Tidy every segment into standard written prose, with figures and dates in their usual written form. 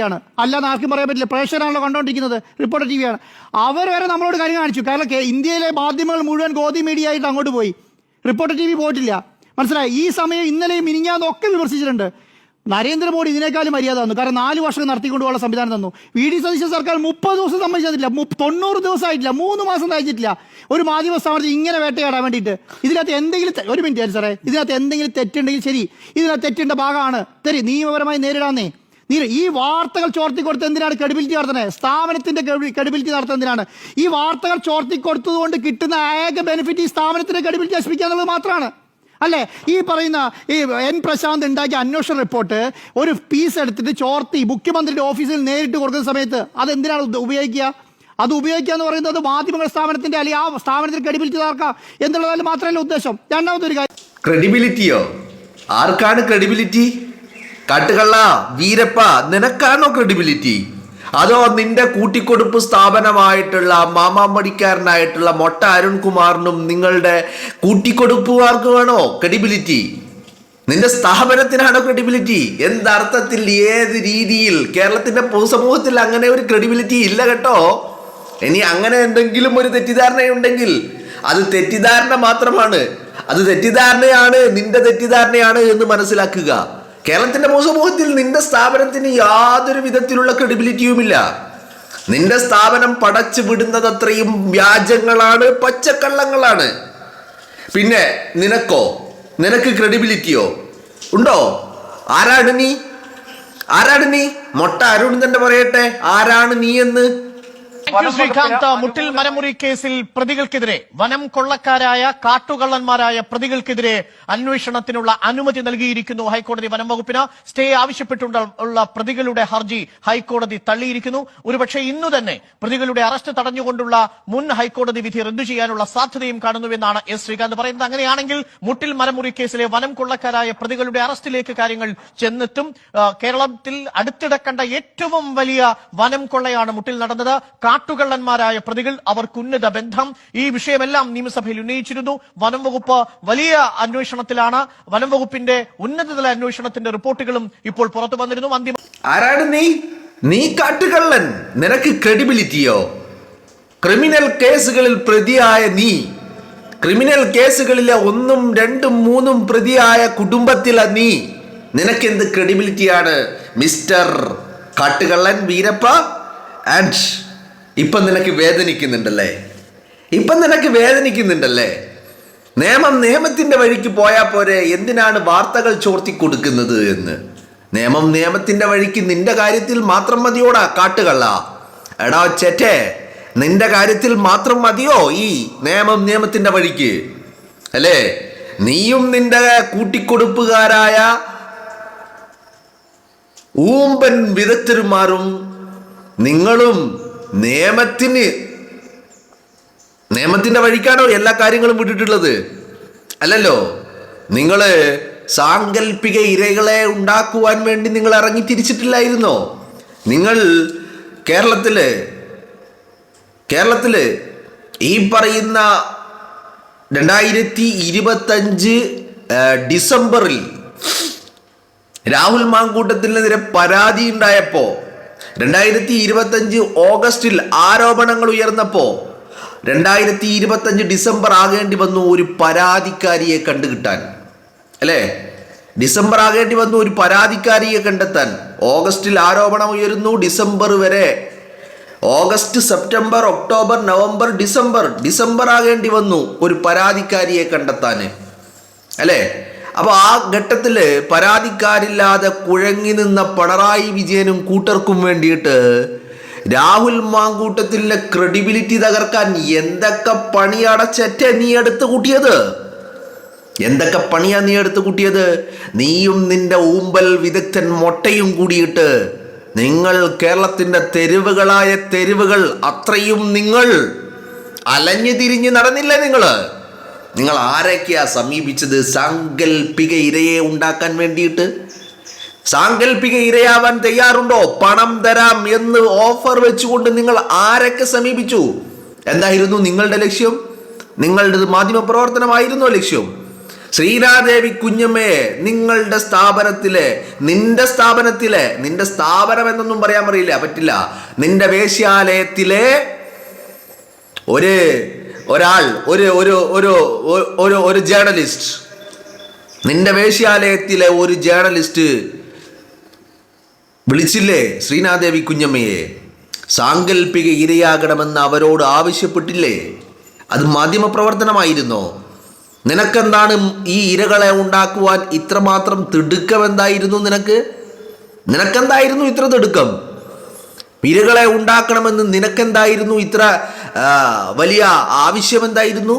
ാണ് അല്ലാതെ ആർക്കും പറയാൻ പറ്റില്ല. പ്രേക്ഷകരാണല്ലോ കണ്ടുകൊണ്ടിരിക്കുന്നത്, റിപ്പോർട്ടർ TV ആണ്. അവർ വരെ നമ്മളോട് കാര്യം കാണിച്ചു. കാരണം ഇന്ത്യയിലെ മാധ്യമങ്ങൾ മുഴുവൻ ഗോദി മീഡിയ ആയിട്ട് അങ്ങോട്ട് പോയി, റിപ്പോർട്ടർ TV പോയിട്ടില്ല. മനസ്സിലായി? ഈ സമയം ഇന്നലെയും മിനിഞ്ഞാന്നൊക്കെ വിമർശിച്ചിട്ടുണ്ട്. നരേന്ദ്രമോദി ഇതിനേക്കാളും മര്യാദ തന്നു. കാരണം 4 വർഷം നടത്തിക്കൊണ്ടുപോകാനുള്ള സംവിധാനം തന്നു. VD സതീശൻ സർക്കാർ 30 ദിവസം സമ്മതിച്ചില്ല, 90 ദിവസം ആയിട്ടില്ല, 3 മാസം തയ്ച്ചിട്ടില്ല ഒരു മാധ്യമ സ്ഥാപനത്തിൽ ഇങ്ങനെ വേട്ടയാടാൻ വേണ്ടിയിട്ട്. ഇതിനകത്ത് എന്തെങ്കിലും ഒരു മിനിറ്റ് സാറേ, ഇതിനകത്ത് എന്തെങ്കിലും തെറ്റുണ്ടെങ്കിൽ ശരി, ഇതിനകത്ത് തെറ്റിൻ്റെ ഭാഗമാണ് തരി നിയമപരമായി നേരിടാന്നേ. ഈ വാർത്തകൾ ചോർത്തിക്കൊടുത്ത് എന്തിനാണ് ക്രെഡിബിലിറ്റി നടത്തുന്നത്? സ്ഥാപനത്തിന്റെ ക്രെഡിബിലിറ്റി നടത്തുന്നത് എന്തിനാണ്? ഈ വാർത്തകൾ ചോർത്തിക്കൊടുത്തതുകൊണ്ട് കിട്ടുന്ന ഏക ബെനിഫിറ്റ് ഈ സ്ഥാപനത്തിന്റെ ക്രെഡിബിലിറ്റി നശിപ്പിക്കുക എന്നുള്ളത് മാത്രമാണ് അല്ലേ? ഈ പറയുന്ന ഈ N പ്രശാന്ത് ഉണ്ടാക്കിയ അന്വേഷണ റിപ്പോർട്ട് ഒരു പീസ് എടുത്തിട്ട് ചോർത്തി മുഖ്യമന്ത്രിയുടെ ഓഫീസിൽ നേരിട്ട് കൊടുക്കുന്ന സമയത്ത് അതെന്തിനാണ് ഉപയോഗിക്കുക? അത് ഉപയോഗിക്കുക എന്ന് പറയുന്നത് മാധ്യമ സ്ഥാപനത്തിന്റെ അല്ലെങ്കിൽ ആ സ്ഥാപനത്തിന്റെ ക്രെഡിബിലിറ്റി തകർക്കാം എന്നുള്ളതിൽ മാത്രമല്ല ഉദ്ദേശം. രണ്ടാമതൊരു കാര്യം, ക്രെഡിബിലിറ്റിയോ? ആർക്കാണ് ക്രെഡിബിലിറ്റി? കാട്ടുകള്ള വീരപ്പ, നിനക്കാണോ ക്രെഡിബിലിറ്റി? അതോ നിന്റെ കൂട്ടിക്കൊടുപ്പ് സ്ഥാപനമായിട്ടുള്ള മാമാമടിക്കാരനായിട്ടുള്ള മൊട്ട അരുൺകുമാറിനും നിങ്ങളുടെ കൂട്ടിക്കൊടുപ്പുകാർക്ക് വേണോ ക്രെഡിബിലിറ്റി? നിന്റെ സ്ഥാപനത്തിനാണോ ക്രെഡിബിലിറ്റി? എന്തർത്ഥത്തിൽ, ഏത് രീതിയിൽ? കേരളത്തിന്റെ പൊതുസമൂഹത്തിൽ അങ്ങനെ ഒരു ക്രെഡിബിലിറ്റി ഇല്ല കേട്ടോ. ഇനി അങ്ങനെ എന്തെങ്കിലും ഒരു തെറ്റിദ്ധാരണയുണ്ടെങ്കിൽ അത് തെറ്റിദ്ധാരണ മാത്രമാണ്. അത് തെറ്റിദ്ധാരണയാണ്, നിന്റെ തെറ്റിദ്ധാരണയാണ് എന്ന് മനസ്സിലാക്കുക. കേരളത്തിന്റെ പൊതുസമൂഹത്തിൽ നിന്റെ സ്ഥാപനത്തിന് യാതൊരു വിധത്തിലുള്ള ക്രെഡിബിലിറ്റിയുമില്ല. നിന്റെ സ്ഥാപനം പടച്ചു വിടുന്നത് അത്രയും വ്യാജങ്ങളാണ്, പച്ചക്കള്ളങ്ങളാണ്. പിന്നെ നിനക്ക് ക്രെഡിബിലിറ്റിയോ ഉണ്ടോ? ആരാണ് നീ? മൊട്ട അരുൺ തന്നെ പറയട്ടെ, ആരാണ് നീ എന്ന്. ശ്രീകാന്ത്, മുട്ടിൽ മരമുറി കേസിൽ പ്രതികൾക്കെതിരെ, വനം കൊള്ളക്കാരായ കാട്ടുകള്ളന്മാരായ പ്രതികൾക്കെതിരെ അന്വേഷണത്തിനുള്ള അനുമതി നൽകിയിരിക്കുന്നു ഹൈക്കോടതി. വനം വകുപ്പിന് സ്റ്റേ ആവശ്യപ്പെട്ടുള്ള പ്രതികളുടെ ഹർജി ഹൈക്കോടതി തള്ളിയിരിക്കുന്നു. ഒരുപക്ഷെ ഇന്നു തന്നെ പ്രതികളുടെ അറസ്റ്റ് തടഞ്ഞുകൊണ്ടുള്ള മുൻ ഹൈക്കോടതി വിധി റദ്ദു ചെയ്യാനുള്ള സാധ്യതയും കാണുന്നുവെന്നാണ് S. ശ്രീകാന്ത് പറയുന്നത്. അങ്ങനെയാണെങ്കിൽ മുട്ടിൽ മരമുറി കേസിലെ വനം കൊള്ളക്കാരായ പ്രതികളുടെ അറസ്റ്റിലേക്ക് കാര്യങ്ങൾ ചെന്നെത്തും. കേരളത്തിൽ അടുത്തിടെ കണ്ട ഏറ്റവും വലിയ വനം കൊള്ളയാണ് മുട്ടിൽ നടന്നത്. കാട്ടുകള്ളന്മാരായ പ്രതികൾ, അവർക്ക് ഉന്നത ബന്ധം, ഈ വിഷയമെല്ലാം നിയമസഭയിൽ ഉന്നയിച്ചിരുന്നു. വനം വകുപ്പ് വലിയ അന്വേഷണത്തിലാണ്. വനം വകുപ്പിന്റെ ഉന്നതതല അന്വേഷണത്തിന്റെ റിപ്പോർട്ടുകളും ഇപ്പോൾ പുറത്തു വന്നിരുന്നു. ആരാണ് നീ കാട്ടുകള്ളൻ? നിനക്ക് ക്രെഡിബിലിറ്റിയോ? ക്രിമിനൽ കേസുകളിൽ പ്രതിയായ നീ, ക്രിമിനൽ കേസുകളിലെ 1ഉം 2ഉം 3ഉം പ്രതിയായ കുടുംബത്തിലെ നീ, നിനക്കെന്ത് ക്രെഡിബിലിറ്റിയാണ് മിസ്റ്റർ കാട്ടുകള്ളൻ വീരപ്പ? ആൻഡ് ഇപ്പം നിനക്ക് വേദനിക്കുന്നുണ്ടല്ലേ? നിയമത്തിന്റെ വഴിക്ക് പോയാൽ പോരെ, എന്തിനാണ് വാർത്തകൾ ചോർത്തി കൊടുക്കുന്നത് എന്ന്? നിയമത്തിന്റെ വഴിക്ക് നിന്റെ കാര്യത്തിൽ മാത്രം മതിയോടാ കാട്ടുകള്ള? എടാ ചേറ്റേ, നിന്റെ കാര്യത്തിൽ മാത്രം മതിയോ ഈ നിയമത്തിന്റെ വഴിക്ക്? അല്ലേ? നീയും നിന്റെ കൂട്ടിക്കൊടുപ്പുകാരായ ഊമ്പൻ വിദഗ്ധന്മാരും നിങ്ങളും നിയമത്തിന്റെ വഴിക്കാണോ എല്ലാ കാര്യങ്ങളും വിട്ടിട്ടുള്ളത്? അല്ലല്ലോ. നിങ്ങള് സാങ്കല്പിക ഇരകളെ ഉണ്ടാക്കുവാൻ വേണ്ടി നിങ്ങൾ ഇറങ്ങി തിരിച്ചിട്ടില്ലായിരുന്നോ? നിങ്ങൾ കേരളത്തില് ഈ പറയുന്ന 2025 ഡിസംബറിൽ രാഹുൽ മാങ്കൂട്ടത്തിനെതിരെ പരാതി ഉണ്ടായപ്പോ, 2025 ഓഗസ്റ്റിൽ ആരോപണങ്ങൾ ഉയർന്നപ്പോ 2025 ഡിസംബർ ആകേണ്ടി വന്നു ഒരു പരാതിക്കാരിയെ കണ്ടുകിട്ടാൻ. അല്ലേ? ഡിസംബർ ആകേണ്ടി വന്നു ഒരു പരാതിക്കാരിയെ കണ്ടെത്താൻ. ഓഗസ്റ്റിൽ ആരോപണം ഉയരുന്നു, ഡിസംബർ വരെ, August, September, October, November, December ആകേണ്ടി വന്നു ഒരു പരാതിക്കാരിയെ കണ്ടെത്താൻ. അല്ലേ? അപ്പൊ ആ ഘട്ടത്തില് പരാതിക്കാരില്ലാതെ കുഴങ്ങി നിന്ന പിണറായി വിജയനും കൂട്ടർക്കും വേണ്ടിയിട്ട് രാഹുൽ മാങ്കൂട്ടത്തിലെ ക്രെഡിബിലിറ്റി തകർക്കാൻ എന്തൊക്കെ പണിയാണ് നീ എടുത്തു കൂട്ടിയത്? നീയും നിന്റെ ഊമ്പൽ വിദഗ്ധൻ മൊട്ടയും കൂടിയിട്ട് നിങ്ങൾ കേരളത്തിന്റെ തെരുവുകൾ അത്രയും നിങ്ങൾ അലഞ്ഞു തിരിഞ്ഞ് നടന്നില്ലേ? നിങ്ങൾ ആരൊക്കെയാ സമീപിച്ചത് സാങ്കല്പിക ഇരയെ ഉണ്ടാക്കാൻ വേണ്ടിയിട്ട്? സാങ്കല്പിക ഇരയാവാൻ തയ്യാറുണ്ടോ? പണം തരാം എന്ന് ഓഫർ വെച്ചുകൊണ്ട് നിങ്ങൾ ആരൊക്കെ സമീപിച്ചു? എന്തായിരുന്നു നിങ്ങളുടെ ലക്ഷ്യം? നിങ്ങളുടെ മാധ്യമ പ്രവർത്തനമായിരുന്നോ ലക്ഷ്യം? ശ്രീനാദേവി കുഞ്ഞമ്മയെ നിങ്ങളുടെ നിന്റെ സ്ഥാപനം എന്നൊന്നും പറയാൻ പറയില്ല, പറ്റില്ല. നിന്റെ വേശ്യാലയത്തിലെ ഒരാൾ ഒരു ജേർണലിസ്റ്റ്, നിന്റെ വേശ്യാലയത്തിലെ ഒരു ജേർണലിസ്റ്റ് വിളിച്ചില്ലേ ശ്രീനാദേവി കുഞ്ഞമ്മയെ? സാങ്കല്പിക ഇരയാകണമെന്ന് അവരോട് ആവശ്യപ്പെട്ടില്ലേ? അത് മാധ്യമപ്രവർത്തനമായിരുന്നോ? നിനക്കെന്താണ് ഈ ഇരകളെ ഉണ്ടാക്കുവാൻ ഇത്രമാത്രം തിടുക്കമെന്തായിരുന്നു? നിനക്കെന്തായിരുന്നു ഇത്ര തിടുക്കം? ഇരകളെ ഉണ്ടാക്കണമെന്ന് നിനക്കെന്തായിരുന്നു ഇത്ര വലിയ ആവശ്യമെന്തായിരുന്നു?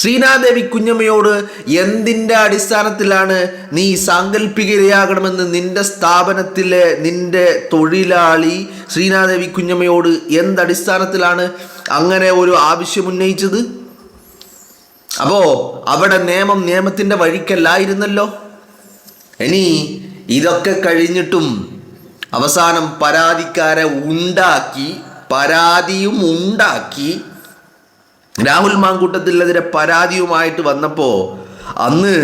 ശ്രീനാദേവി കുഞ്ഞമ്മയോട് എന്തിൻ്റെ അടിസ്ഥാനത്തിലാണ് നീ സാങ്കല്പിക ഇരയാകണമെന്ന് നിന്റെ സ്ഥാപനത്തിലെ നിന്റെ തൊഴിലാളി ശ്രീനാദേവി കുഞ്ഞമ്മയോട് എന്തടിസ്ഥാനത്തിലാണ് അങ്ങനെ ഒരു ആവശ്യം ഉന്നയിച്ചത്? അപ്പോ അവിടെ നിയമത്തിൻ്റെ വഴിക്കല്ലായിരുന്നല്ലോ. ഇനി ഇതൊക്കെ കഴിഞ്ഞിട്ടും അവസാനം പരാതിക്കാരെ പരാതിയും ഉണ്ടാക്കി രാഹുൽ മാങ്കൂട്ടത്തിനെതിരെ പരാതിയുമായിട്ട് വന്നപ്പോ അന്ന്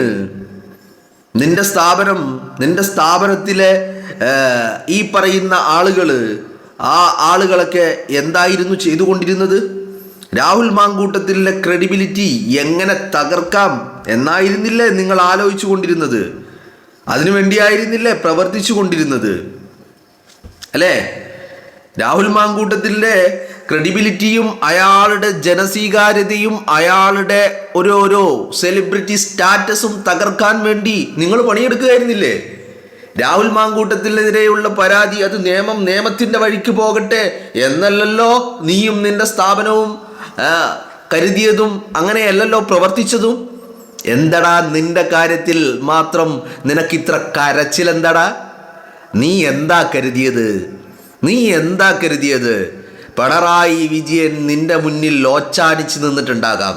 നിന്റെ സ്ഥാപനത്തിലെ ഈ പറയുന്ന ആളുകളൊക്കെ എന്തായിരുന്നു ചെയ്തുകൊണ്ടിരുന്നത്? രാഹുൽ മാങ്കൂട്ടത്തിലെ ക്രെഡിബിലിറ്റി എങ്ങനെ തകർക്കാം എന്നായിരുന്നില്ലേ നിങ്ങൾ ആലോചിച്ചു കൊണ്ടിരുന്നത്? അതിനുവേണ്ടിയായിരുന്നില്ലേ പ്രവർത്തിച്ചു കൊണ്ടിരുന്നത്? അല്ലേ? രാഹുൽ മാങ്കൂട്ടത്തിലെ ക്രെഡിബിലിറ്റിയും അയാളുടെ ജനസ്വീകാര്യതയും അയാളുടെ ഓരോരോ സെലിബ്രിറ്റി സ്റ്റാറ്റസും തകർക്കാൻ വേണ്ടി നിങ്ങൾ പണിയെടുക്കുകയായിരുന്നില്ലേ? രാഹുൽ മാങ്കൂട്ടത്തിനെതിരെയുള്ള പരാതി അത് നിയമത്തിന്റെ വഴിക്ക് പോകട്ടെ എന്നല്ലല്ലോ നീയും നിന്റെ സ്ഥാപനവും കരുതിയതും, അങ്ങനെയല്ലല്ലോ പ്രവർത്തിച്ചതും. എന്തടാ നിന്റെ കാര്യത്തിൽ മാത്രം നിനക്കിത്ര കരച്ചിലെന്തടാ? നീ എന്താ കരുതിയത്? പിണറായി വിജയൻ നിന്റെ മുന്നിൽ ലോച്ചാനിച്ച് നിന്നിട്ടുണ്ടാകാം.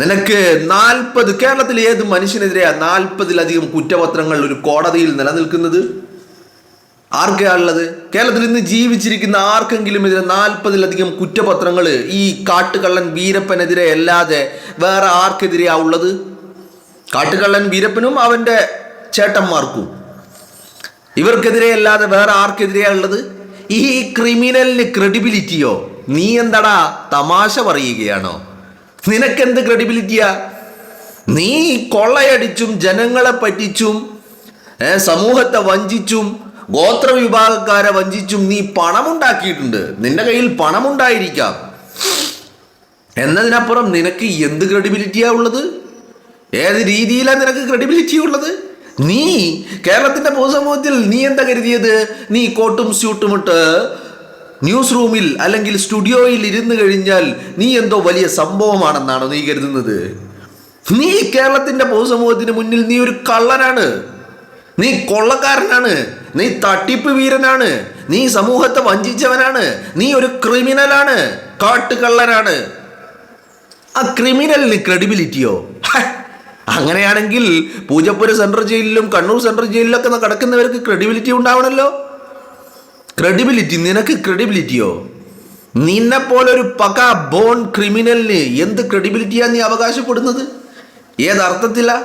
നിനക്ക് 40 കേരളത്തിൽ ഏത് മനുഷ്യനെതിരെയാ 40-ലധികം കുറ്റപത്രങ്ങൾ ഒരു കോടതിയിൽ നിലനിൽക്കുന്നത്? ആർക്കാണുള്ളത്? കേരളത്തിൽ ഇന്ന് ജീവിച്ചിരിക്കുന്ന ആർക്കെങ്കിലും എതിരെ 40-ലധികം കുറ്റപത്രങ്ങൾ ഈ കാട്ടുകള്ളൻ വീരപ്പനെതിരെ അല്ലാതെ വേറെ ആർക്കെതിരെയാ ഉള്ളത്? കാട്ടുകള്ളൻ വീരപ്പനും അവന്റെ ചേട്ടന്മാർക്കും, ഇവർക്കെതിരെ അല്ലാതെ വേറെ ആർക്കെതിരെയാ ഉള്ളത്? ഈ ക്രിമിനലിന് ക്രെഡിബിലിറ്റിയോ? നീ എന്താടാ തമാശ പറയുകയാണോ? നിനക്കെന്ത് ക്രെഡിബിലിറ്റിയാ? നീ കൊള്ളയടിച്ചും ജനങ്ങളെ പറ്റിച്ചും സമൂഹത്തെ വഞ്ചിച്ചും ഗോത്രവിഭാഗക്കാരെ വഞ്ചിച്ചും നീ പണമുണ്ടാക്കിയിട്ടുണ്ട്. നിന്റെ കയ്യിൽ പണമുണ്ടായിരിക്കാം എന്നതിനപ്പുറം നിനക്ക് എന്ത് ക്രെഡിബിലിറ്റിയാ ഉള്ളത്? ഏത് രീതിയിലാണ് നിനക്ക് ക്രെഡിബിലിറ്റി ഉള്ളത്? നീ കേരളത്തിന്റെ പൊതുസമൂഹത്തിൽ നീ എന്താ കരുതിയത്? നീ കോട്ടും സ്യൂട്ടും ഇട്ട് ന്യൂസ് റൂമിൽ അല്ലെങ്കിൽ സ്റ്റുഡിയോയിൽ ഇരുന്ന് കഴിഞ്ഞാൽ നീ എന്തോ വലിയ സംഭവമാണെന്നാണോ നീ കരുതുന്നത്? നീ കേരളത്തിന്റെ പൊതുസമൂഹത്തിന് മുന്നിൽ നീ ഒരു കള്ളനാണ്, നീ കൊള്ളക്കാരനാണ്, നീ തട്ടിപ്പ് വീരനാണ്, നീ സമൂഹത്തെ വഞ്ചിച്ചവനാണ്, നീ ഒരു ക്രിമിനലാണ്, കാട്ടുകള്ളനാണ്. ആ ക്രിമിനലിന് ക്രെഡിബിലിറ്റിയോ? അങ്ങനെയാണെങ്കിൽ പൂജപ്പുര സെൻട്രൽ ജയിലിലും കണ്ണൂർ സെൻട്രൽ ജയിലിലൊക്കെ കിടക്കുന്നവർക്ക് ക്രെഡിബിലിറ്റി ഉണ്ടാവണമല്ലോ. നിനക്ക് ക്രെഡിബിലിറ്റിയോ? നിന്നെപ്പോലൊരു പക്കാ ബോൺ ക്രിമിനലിന് എന്ത് ക്രെഡിബിലിറ്റിയാ നീ അവകാശപ്പെടുന്നത്? ഏതർത്ഥത്തിലാ?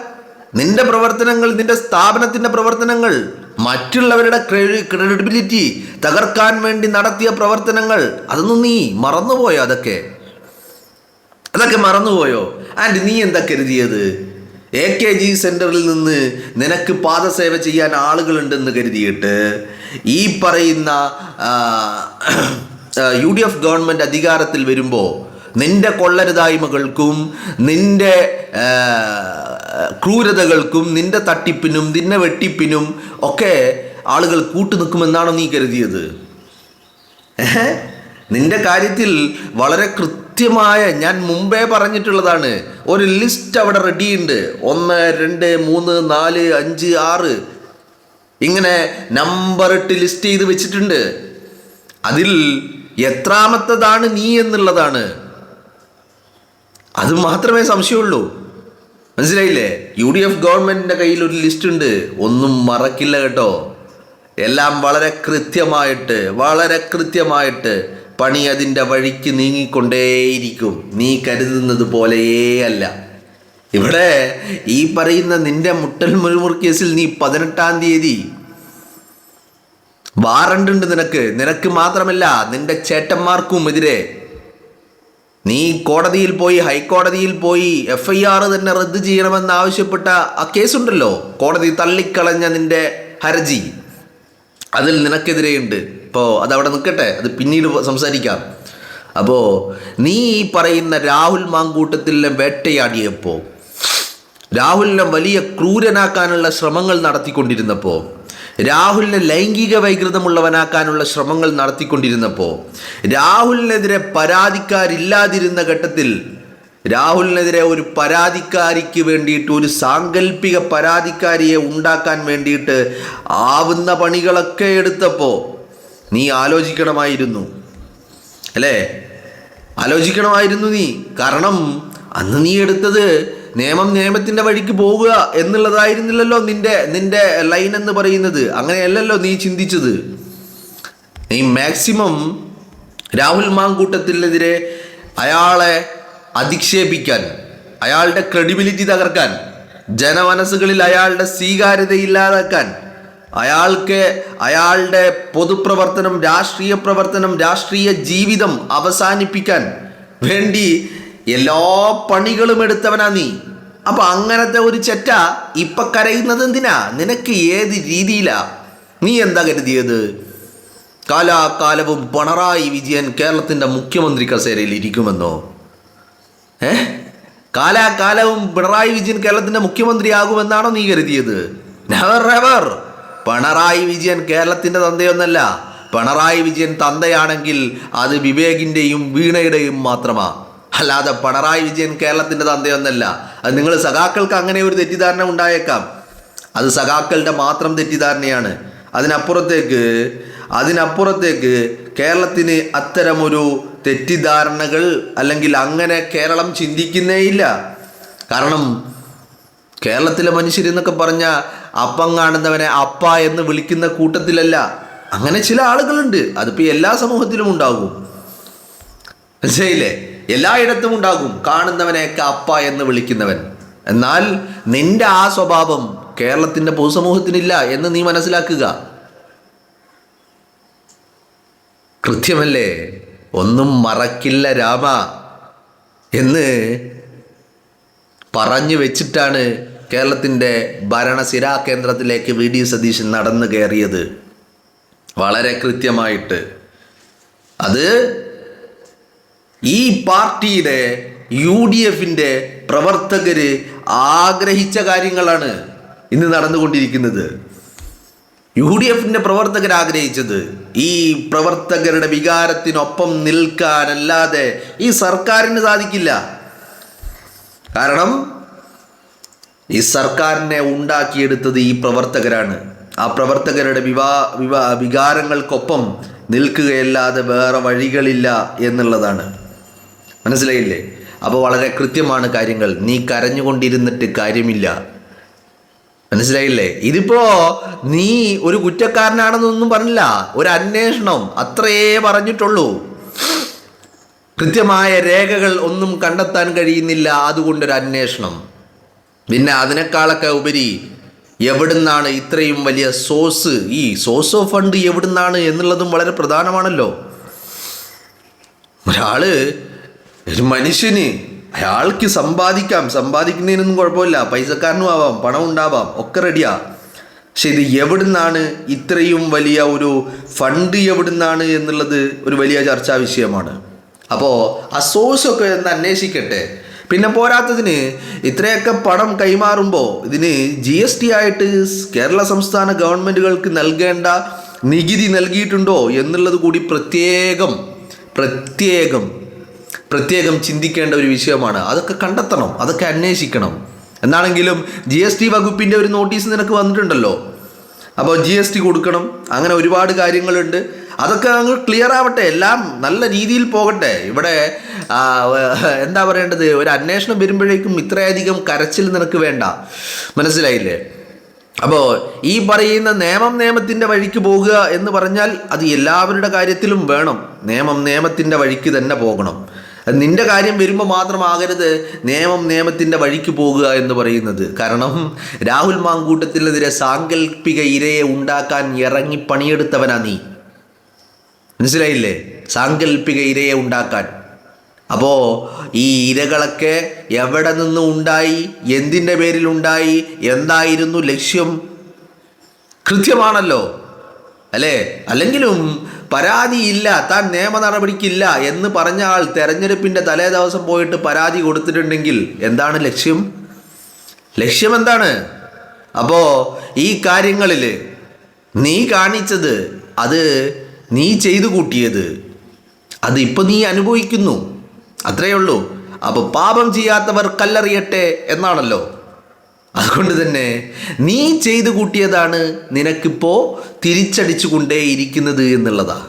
നിന്റെ പ്രവർത്തനങ്ങൾ, നിന്റെ സ്ഥാപനത്തിന്റെ പ്രവർത്തനങ്ങൾ, മറ്റുള്ളവരുടെ ക്രെഡിബിലിറ്റി തകർക്കാൻ വേണ്ടി നടത്തിയ പ്രവർത്തനങ്ങൾ, അതൊന്നും നീ മറന്നുപോയോ? അതൊക്കെ മറന്നുപോയോ? ആൻഡ് നീ എന്താ കരുതിയത്? AKG സെന്ററിൽ നിന്ന് നിനക്ക് പാദസേവ ചെയ്യാൻ ആളുകളുണ്ടെന്ന് കരുതിയിട്ട് ഈ പറയുന്ന UDF ഗവൺമെന്റ് അധികാരത്തിൽ വരുമ്പോൾ നിന്റെ കൊള്ളരുതായ്മകൾക്കും നിന്റെ ക്രൂരതകൾക്കും നിന്റെ തട്ടിപ്പിനും നിന്നെ വെട്ടിപ്പിനും ഒക്കെ ആളുകൾ കൂട്ടുനിൽക്കുമെന്നാണോ നീ കരുതിയത്? നിന്റെ കാര്യത്തിൽ വളരെ കൃത്യമായ, ഞാൻ മുമ്പേ പറഞ്ഞിട്ടുള്ളതാണ്, ഒരു ലിസ്റ്റ് അവിടെ റെഡിയുണ്ട്. 1, 2, 3, 4, 5, 6 ഇങ്ങനെ നമ്പർ ഇട്ട് ലിസ്റ്റ് ചെയ്ത് വെച്ചിട്ടുണ്ട്. അതിൽ എത്രാമത്തതാണ് നീ എന്നുള്ളതാണ്, അത് മാത്രമേ സംശയമുള്ളൂ. മനസ്സിലായില്ലേ? UDF ഗവൺമെന്റിന്റെ കയ്യിൽ ഒരു ലിസ്റ്റ് ഉണ്ട്. ഒന്നും മറക്കില്ല കേട്ടോ. എല്ലാം വളരെ കൃത്യമായിട്ട് പണി അതിൻ്റെ വഴിക്ക് നീങ്ങിക്കൊണ്ടേയിരിക്കും. നീ കരുതുന്നത് പോലെയേ അല്ല. ഇവിടെ ഈ പറയുന്ന നിന്റെ മുട്ടൽ മുഴുമുർ കേസിൽ നീ 18-ാം തീയതി വാറണ്ട് ഉണ്ട് നിനക്ക് മാത്രമല്ല നിന്റെ ചേട്ടന്മാർക്കും എതിരെ നീ കോടതിയിൽ പോയി, ഹൈക്കോടതിയിൽ പോയി FIR തന്നെ റദ്ദ് ചെയ്യണമെന്ന് ആവശ്യപ്പെട്ട ആ കേസുണ്ടല്ലോ, കോടതി തള്ളിക്കളഞ്ഞ നിന്റെ ഹർജി, അതിൽ നിനക്കെതിരെയുണ്ട്. ഇപ്പോൾ അതവിടെ നിൽക്കട്ടെ, അത് പിന്നീട് സംസാരിക്കാം. അപ്പോൾ നീ ഈ പറയുന്ന രാഹുൽ മാങ്കൂട്ടത്തിലെ വേട്ടയാടിയപ്പോൾ, രാഹുലിനെ വലിയ ക്രൂരനാക്കാനുള്ള ശ്രമങ്ങൾ നടത്തിക്കൊണ്ടിരുന്നപ്പോൾ, രാഹുലിനെ ലൈംഗിക വൈകൃതമുള്ളവനാക്കാനുള്ള ശ്രമങ്ങൾ നടത്തിക്കൊണ്ടിരുന്നപ്പോൾ, രാഹുലിനെതിരെ പരാതിക്കാരില്ലാതിരുന്ന ഘട്ടത്തിൽ രാഹുലിനെതിരെ ഒരു പരാതിക്കാരിക്ക് വേണ്ടിയിട്ട്, ഒരു സാങ്കല്പിക പരാതിക്കാരിയെ ഉണ്ടാക്കാൻ വേണ്ടിയിട്ട് ആവുന്ന പണികളൊക്കെ എടുത്തപ്പോൾ നീ ആലോചിക്കണമായിരുന്നു, അല്ലേ? ആലോചിക്കണമായിരുന്നു നീ. കാരണം അന്ന് നീ എടുത്തത് നിയമത്തിൻ്റെ വഴിക്ക് പോകുക എന്നുള്ളതായിരുന്നില്ലല്ലോ നിന്റെ ലൈൻ എന്ന് പറയുന്നത്. അങ്ങനെയല്ലല്ലോ നീ ചിന്തിച്ചത്. നീ മാക്സിമം രാഹുൽ മാങ്കൂട്ടത്തിനെതിരെ അയാളെ അധിക്ഷേപിക്കാൻ, അയാളുടെ ക്രെഡിബിലിറ്റി തകർക്കാൻ, ജനമനസ്സുകളിൽ അയാളുടെ സ്വീകാര്യത ഇല്ലാതാക്കാൻ, അയാളുടെ പൊതുപ്രവർത്തനം, രാഷ്ട്രീയ പ്രവർത്തനം, രാഷ്ട്രീയ ജീവിതം അവസാനിപ്പിക്കാൻ വേണ്ടി എല്ലാ പണികളും എടുത്തവനാ നീ. അപ്പൊ അങ്ങനത്തെ ഒരു ചെറ്റ ഇപ്പൊ കരയുന്നത് എന്തിനാ? നിനക്ക് ഏത് രീതിയിലാ? നീ എന്താ കരുതിയത് കാലാകാലവും പിണറായി വിജയൻ കേരളത്തിന്റെ മുഖ്യമന്ത്രി കസേരയിൽ ഇരിക്കുമെന്നോ? കാലാകാലവും പിണറായി വിജയൻ കേരളത്തിന്റെ മുഖ്യമന്ത്രി ആകുമെന്നാണോ നീ കരുതിയത്? Never ever. പിണറായി വിജയൻ കേരളത്തിന്റെ തന്തയൊന്നല്ല. പിണറായി വിജയൻ തന്തയാണെങ്കിൽ അത് വിവേകിന്റെയും വീണയുടെയും മാത്രമാ, അല്ലാതെ പിണറായി വിജയൻ കേരളത്തിന്റെ തന്തയൊന്നല്ല. അത് നിങ്ങൾ സഖാക്കൾക്ക് അങ്ങനെ ഒരു തെറ്റിദ്ധാരണ ഉണ്ടായേക്കാം, അത് സഖാക്കളുടെ മാത്രം തെറ്റിദ്ധാരണയാണ്. അതിനപ്പുറത്തേക്ക് കേരളത്തിന് അത്തരമൊരു തെറ്റിദ്ധാരണകൾ, അല്ലെങ്കിൽ അങ്ങനെ കേരളം ചിന്തിക്കുന്നേയില്ല. കാരണം കേരളത്തിലെ മനുഷ്യരെന്നൊക്കെ പറഞ്ഞ അപ്പം കാണുന്നവനെ അപ്പ എന്ന് വിളിക്കുന്ന കൂട്ടത്തിലല്ല. അങ്ങനെ ചില ആളുകളുണ്ട്, അതിപ്പോൾ എല്ലാ സമൂഹത്തിലും ഉണ്ടാകും, മനസ്സിലായില്ലേ? എല്ലായിടത്തും ഉണ്ടാകും കാണുന്നവനെയൊക്കെ അപ്പ എന്ന് വിളിക്കുന്നവൻ. എന്നാൽ നിന്റെ ആ സ്വഭാവം കേരളത്തിന്റെ പൊതുസമൂഹത്തിനില്ല എന്ന് നീ മനസ്സിലാക്കുക. കൃത്യമല്ലേ? ഒന്നും മറക്കില്ല രാമ എന്ന് പറഞ്ഞു വെച്ചിട്ടാണ് കേരളത്തിൻ്റെ ഭരണസിരാ കേന്ദ്രത്തിലേക്ക് VD സതീശൻ നടന്നു കയറിയത്. വളരെ കൃത്യമായിട്ട് അത് ഈ പാർട്ടിയുടെ UDFന്റെ പ്രവർത്തകര് ആഗ്രഹിച്ച കാര്യങ്ങളാണ് ഇന്ന് നടന്നുകൊണ്ടിരിക്കുന്നത്. UDFന്റെ പ്രവർത്തകർ ആഗ്രഹിച്ചത് ഈ പ്രവർത്തകരുടെ വികാരത്തിനൊപ്പം നിൽക്കാനല്ലാതെ ഈ സർക്കാരിന് സാധിക്കില്ല. കാരണം ഈ സർക്കാരിനെ ഉണ്ടാക്കിയെടുത്തത് ഈ പ്രവർത്തകരാണ്. ആ പ്രവർത്തകരുടെ വികാരങ്ങൾക്കൊപ്പം നിൽക്കുകയല്ലാതെ വേറെ വഴികളില്ല എന്നുള്ളതാണ്. മനസ്സിലായില്ലേ? അപ്പോൾ വളരെ കൃത്യമാണ് കാര്യങ്ങൾ. നീ കരഞ്ഞുകൊണ്ടിരുന്നിട്ട് കാര്യമില്ല, മനസ്സിലായില്ലേ? ഇതിപ്പോ നീ ഒരു കുറ്റക്കാരനാണെന്നൊന്നും പറഞ്ഞില്ല, ഒരു അന്വേഷണം അത്രയേ പറഞ്ഞിട്ടുള്ളൂ. കൃത്യമായ രേഖകൾ ഒന്നും കണ്ടെത്താൻ കഴിയുന്നില്ല, അതുകൊണ്ടൊരു അന്വേഷണം. പിന്നെ അതിനേക്കാളൊക്കെ ഉപരി എവിടുന്നാണ് ഇത്രയും വലിയ സോഴ്സ്, ഈ സോഴ്സ് ഓഫ് ഫണ്ട് എവിടുന്നാണ് എന്നുള്ളതും വളരെ പ്രധാനമാണല്ലോ. ഒരു മനുഷ്യന് അയാൾക്ക് സമ്പാദിക്കുന്നതിനൊന്നും കുഴപ്പമില്ല, പൈസക്കാരനും ആവാം, പണം ഉണ്ടാവാം, ഒക്കെ റെഡിയാ. പക്ഷെ ഇത് എവിടുന്നാണ് ഇത്രയും വലിയ ഒരു ഫണ്ട് എവിടുന്നാണ് എന്നുള്ളത് ഒരു വലിയ ചർച്ചാ വിഷയമാണ്. അപ്പോൾ ആ സോഴ്സൊക്കെ ഒന്ന് അന്വേഷിക്കട്ടെ. പിന്നെ പോരാത്തതിന് ഇത്രയൊക്കെ പണം കൈമാറുമ്പോൾ ഇതിന് GST ആയിട്ട് കേരള സംസ്ഥാന ഗവൺമെൻറ്റുകൾക്ക് നൽകേണ്ട നികുതി നൽകിയിട്ടുണ്ടോ എന്നുള്ളത് കൂടി പ്രത്യേകം ചിന്തിക്കേണ്ട ഒരു വിഷയമാണ്. അതൊക്കെ കണ്ടെത്തണം, അതൊക്കെ അന്വേഷിക്കണം. എന്നാണെങ്കിലും GST വകുപ്പിൻ്റെ ഒരു നോട്ടീസ് നിനക്ക് വന്നിട്ടുണ്ടല്ലോ, അപ്പോൾ GST കൊടുക്കണം. അങ്ങനെ ഒരുപാട് കാര്യങ്ങളുണ്ട്. അതൊക്കെ അങ്ങ് ക്ലിയർ ആവട്ടെ, എല്ലാം നല്ല രീതിയിൽ പോകട്ടെ. ഇവിടെ എന്താ പറയേണ്ടത്, ഒരു അന്വേഷണം വരുമ്പോഴേക്കും ഇത്രയധികം കരച്ചിൽ നിനക്ക് വേണ്ട, മനസ്സിലായില്ലേ? അപ്പോൾ ഈ പറയുന്ന നിയമത്തിൻ്റെ വഴിക്ക് പോകുക എന്ന് പറഞ്ഞാൽ അത് എല്ലാവരുടെ കാര്യത്തിലും വേണം. നിയമത്തിൻ്റെ വഴിക്ക് തന്നെ പോകണം. നിന്റെ കാര്യം വരുമ്പോൾ മാത്രമാകരുത് നിയമത്തിൻ്റെ വഴിക്ക് പോകുക എന്ന് പറയുന്നത്. കാരണം രാഹുൽ മാങ്കൂട്ടത്തിനെതിരെ സാങ്കല്പിക ഇരയെ ഉണ്ടാക്കാൻ ഇറങ്ങി പണിയെടുത്തവനാ നീ. മനസ്സിലായില്ലേ? സാങ്കല്പിക ഇരയെ ഉണ്ടാക്കാൻ. അപ്പോൾ ഈ ഇരകളൊക്കെ എവിടെ നിന്ന് ഉണ്ടായി, എന്തിൻ്റെ പേരിലുണ്ടായി, എന്തായിരുന്നു ലക്ഷ്യം കൃത്യമാണല്ലോ അല്ലേ? അല്ലെങ്കിലും പരാതിയില്ല, താൻ നിയമ നടപടിക്കില്ല എന്ന് പറഞ്ഞ ആൾ തെരഞ്ഞെടുപ്പിൻ്റെ തലേ ദിവസം പോയിട്ട് പരാതി കൊടുത്തിട്ടുണ്ടെങ്കിൽ എന്താണ് ലക്ഷ്യം? ലക്ഷ്യം എന്താണ്? അപ്പോൾ ഈ കാര്യങ്ങളിൽ നീ കാണിച്ചത്, അത് നീ ചെയ്തു കൂട്ടിയത്, അത് ഇപ്പം നീ അനുഭവിക്കുന്നു, അത്രയേ ഉള്ളൂ. അപ്പോൾ പാപം ചെയ്യാത്തവർ കല്ലെറിയട്ടെ എന്നാണല്ലോ. അതുകൊണ്ട് തന്നെ നീ ചെയ്തു കൂട്ടിയതാണ് നിനക്കിപ്പോൾ തിരിച്ചടിച്ചു കൊണ്ടേയിരിക്കുന്നത് എന്നുള്ളതാണ്.